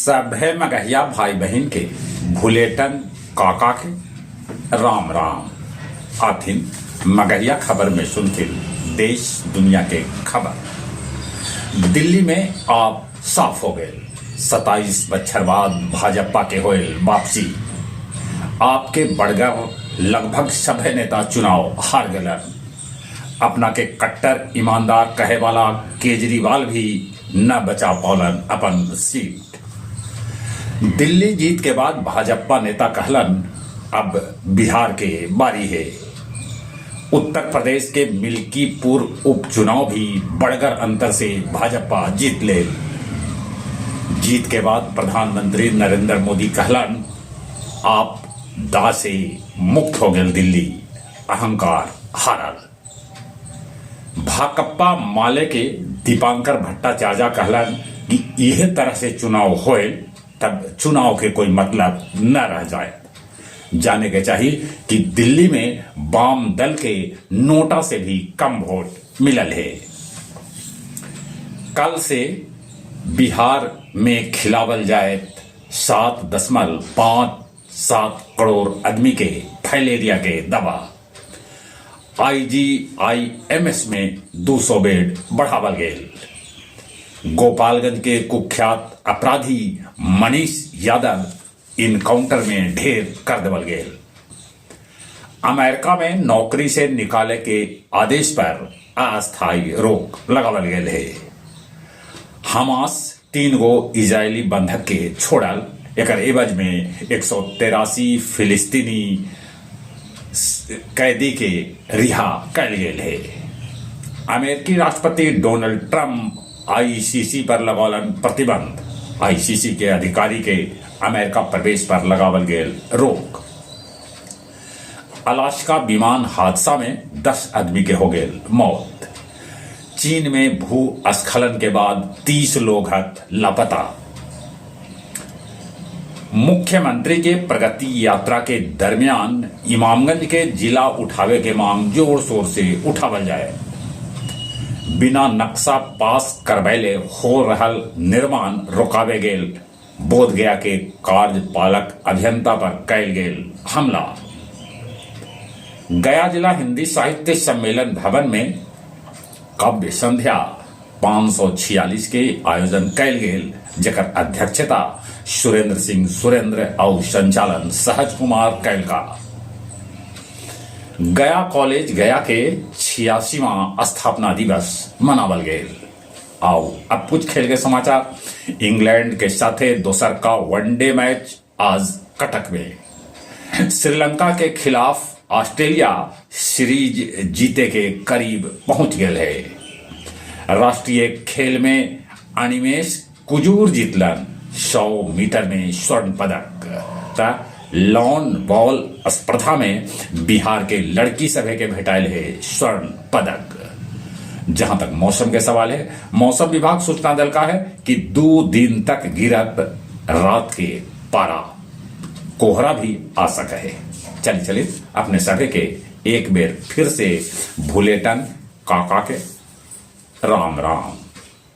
सभे मगहिया भाई बहन के भुलेटन काका के राम राम आथिन मगहिया खबर में सुनथिन देश दुनिया के खबर। दिल्ली में आप साफ हो गए। 27 बछर बाद भाजपा के होयल वापसी। आपके बड़गर लगभग सभे नेता चुनाव हार गलन। अपना के कट्टर ईमानदार कहे वाला केजरीवाल भी न बचा पौलन अपन सीट। दिल्ली जीत के बाद भाजपा नेता कहलन अब बिहार के बारी है। उत्तर प्रदेश के मिल्कीपुर उपचुनाव भी बड़गर अंतर से भाजपा जीत ले। जीत के बाद प्रधानमंत्री नरेंद्र मोदी कहलन आप दा से मुक्त हो गए दिल्ली, अहंकार हारल। भाकपा माले के दीपांकर भट्टाचार्य कहलन कि यह तरह से चुनाव होए तब चुनाव के कोई मतलब न रह जाए। जाने के चाहिए कि दिल्ली में वाम दल के नोटा से भी कम वोट मिलल है। कल से बिहार में खिलावल जाए 7.57 करोड़ आदमी के फैलेरिया के दवा। IGIMS में 200 बेड बढ़ावल गए। गोपालगंज के कुख्यात अपराधी मनीष यादव इनकाउंटर में ढेर कर देवल गए। अमेरिका में नौकरी से निकाले के आदेश पर अस्थायी रोक लगावल गए है। हमास 3 गो इजरायली बंधक के छोड़ल। एकर एवज में 183 फिलिस्तीनी कैदी के रिहा कर गए है। अमेरिकी राष्ट्रपति डोनाल्ड ट्रंप ICC पर लगौलन प्रतिबंध। ICC के अधिकारी के अमेरिका प्रवेश पर लगावल गए रोक। अलास्का विमान हादसा में 10 आदमी के हो गए मौत। चीन में भूस्खलन के बाद 30 लोग लापता। मुख्यमंत्री के प्रगति यात्रा के दरमियान इमामगंज के जिला उठावे के मांग जोर शोर से उठावल जाए। बिना नक्शा पास करवैले हो रहल निर्माण रोकावे गेल। बोधगया के कार्यपालक अभियंता पर कैल गेल हमला। गया जिला हिंदी साहित्य सम्मेलन भवन में काव्य संध्या 546 के आयोजन कैल गेल, जेकर अध्यक्षता सुरेंद्र सिंह सुरेंद्र और संचालन सहज कुमार कैल का। गया कॉलेज गया के 86वां स्थापना दिवस मनावल गए। आओ अब कुछ खेल के समाचार। इंग्लैंड के साथे दोसर का वनडे मैच आज कटक में। श्रीलंका के खिलाफ ऑस्ट्रेलिया सीरीज जीते के करीब पहुंच गए है। राष्ट्रीय खेल में अनिमेश कुजूर जीतलन 100 मीटर में स्वर्ण पदक। लॉन बॉल स्पर्धा में बिहार के लड़की सभे के भेटाइल है स्वर्ण पदक। जहां तक मौसम के सवाल है, मौसम विभाग सूचना दल का है कि 2 दिन तक गिरत रात के पारा, कोहरा भी आ सका है। चलिए अपने सभे के एक बेर फिर से भुलेटन काका के राम राम।